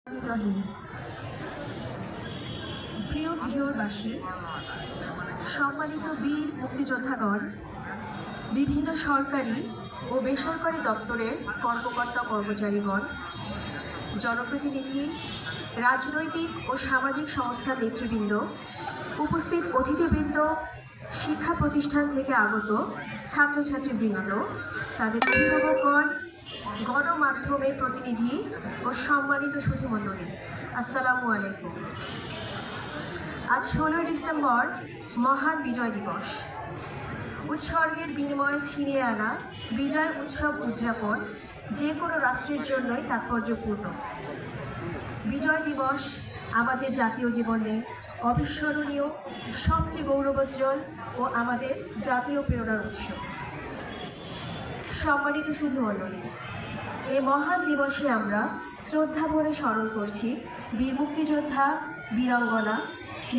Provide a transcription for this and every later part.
রহিম। প্রিয় বিহারবাসী, সম্মানিত বীর মুক্তিযোদ্ধাগণ, বিভিন্ন সরকারি ও বেসরকারি দপ্তরের কর্মকর্তা কর্মচারীগণ, জনপ্রতিনিধি, রাজনৈতিক ও সামাজিক সংস্থার নেতৃবৃন্দ, উপস্থিত অতিথিবৃন্দ, শিক্ষা প্রতিষ্ঠান থেকে আগত ছাত্রছাত্রীবৃন্দ, তাদের অভিভাবকগণ, গণমাধ্যমের প্রতিনিধি ও সম্মানিত সুধীমণ্ডলী, আসসালামু আলাইকুম। আজ 16 ডিসেম্বর মহান বিজয় দিবস। উৎসর্গের বিনিময়ে ছিনিয়ে আনা বিজয় উৎসব উদযাপন যে কোনো রাষ্ট্রের জন্যই তাৎপর্যপূর্ণ। বিজয় দিবস আমাদের জাতীয় জীবনে অবিস্মরণীয়, সবচেয়ে গৌরবোজ্জ্বল ও আমাদের জাতীয় প্রেরণার উৎস। সম্মানিত সুধীমণ্ডলী, এই মহান দিবসে আমরা শ্রদ্ধা ভরে স্মরণ করছি বীর মুক্তিযোদ্ধা, বীরাঙ্গনা,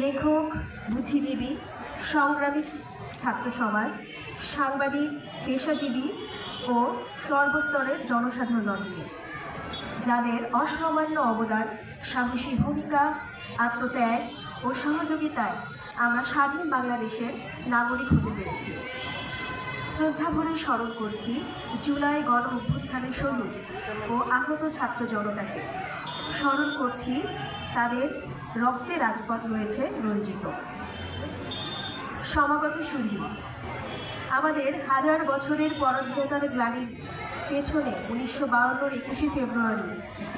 লেখক, বুদ্ধিজীবী, সংগ্রামী ছাত্র সমাজ, সাংবাদিক, পেশাজীবী ও সর্বস্তরের জনসাধারণকে, যাদের অসামান্য অবদান, সাহসী ভূমিকা, আত্মত্যাগ ও সহযোগিতায় আমরা স্বাধীন বাংলাদেশের নাগরিক হতে পেরেছি। শ্রদ্ধা ভরে স্মরণ করছি জুলাই গণ অভ্যুত্থানের শহীদ ও আহত ছাত্র জনতাকে। স্মরণ করছি তাদের রক্তে রাজপথ রয়েছে রঞ্জিত। সমাগত সুধী, আমাদের হাজার বছরের পরাধীনতার গ্লানির পেছনে 1952-র 21শে ফেব্রুয়ারি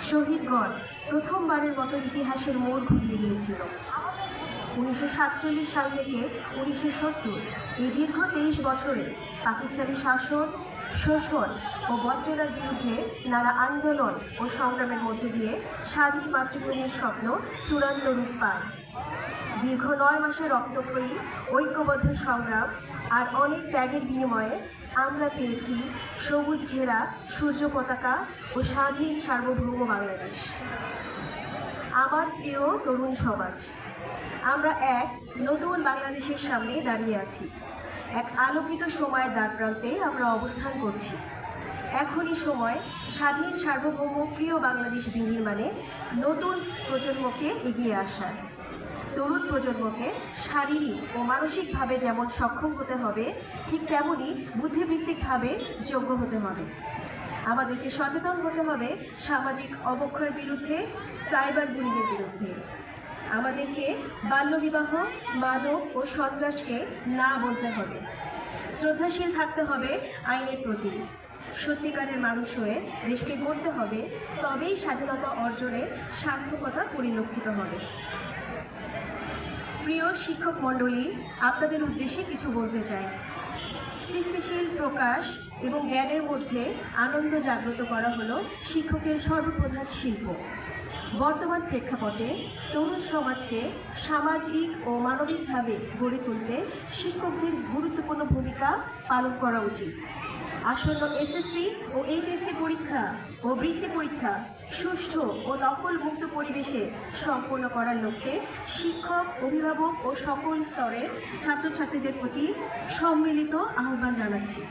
শহীদগণ প্রথমবারের মতো ইতিহাসের মোড় ঘুরিয়ে দিয়েছিল। 1947 সাল থেকে 1970 এই দীর্ঘ 23 বছরে পাকিস্তানি শাসন, শোষণ ও বঞ্চনার বিরুদ্ধে নানা আন্দোলন ও সংগ্রামের মধ্য দিয়ে স্বাধীন মাতৃভূমির স্বপ্ন চূড়ান্ত রূপ পায়। দীর্ঘ 9 মাসের রক্তক্ষয়ী ঐক্যবদ্ধ সংগ্রাম আর অনেক ত্যাগের বিনিময়ে আমরা পেয়েছি সবুজ ঘেরা সূর্য পতাকা ও স্বাধীন সার্বভৌম বাংলাদেশ। আমার প্রিয় তরুণ সমাজ, আমরা এক নতুন বাংলাদেশের সামনে দাঁড়িয়ে আছি। এক আলোকিত সময়ের দ্বারপ্রান্তে আমরা অবস্থান করছি। এখনই সময় স্বাধীন সার্বভৌম প্রিয় বাংলাদেশ বিনির্মাণে নতুন প্রজন্মকে এগিয়ে আসার। তরুণ প্রজন্মকে শারীরিক ও মানসিকভাবে যেমন সক্ষম হতে হবে, ঠিক তেমনই বুদ্ধিবৃত্তিকভাবে যোগ্য হতে হবে। আমাদেরকে সচেতন হতে হবে সামাজিক অবক্ষয়ের বিরুদ্ধে, সাইবার বুলিংয়ের বিরুদ্ধে। আমাদেরকে বাল্যবিবাহ, মাদক ও সন্ত্রাসকে না বলতে হবে। শ্রদ্ধাশীল থাকতে হবে আইনের প্রতি। সত্যিকারের মানুষ হয়ে দেশকে গড়তে হবে, তবেই স্বাধীনতা অর্জনের সার্থকতা পরিলক্ষিত হবে। প্রিয় শিক্ষক মণ্ডলী, আপনাদের উদ্দেশ্যে কিছু বলতে চাই। সৃষ্টিশীল প্রকাশ এবং জ্ঞানের মধ্যে আনন্দ জাগ্রত করা হলো শিক্ষকের সর্বপ্রধান শিল্প। বর্তমান প্রেক্ষাপটে তরুণ সমাজকে সামাজিক ও মানবিকভাবে গড়ে তুলতে শিক্ষকদের গুরুত্বপূর্ণ ভূমিকা পালন করা উচিত। আসন্ন এসএসসি ও এইচএসসি পরীক্ষা ও বৃত্তি পরীক্ষা সুষ্ঠু ও নকলমুক্ত পরিবেশে সম্পন্ন করার লক্ষ্যে শিক্ষক, অভিভাবক ও সকল স্তরের ছাত্রছাত্রীদের প্রতি সম্মিলিত আহ্বান জানাচ্ছি।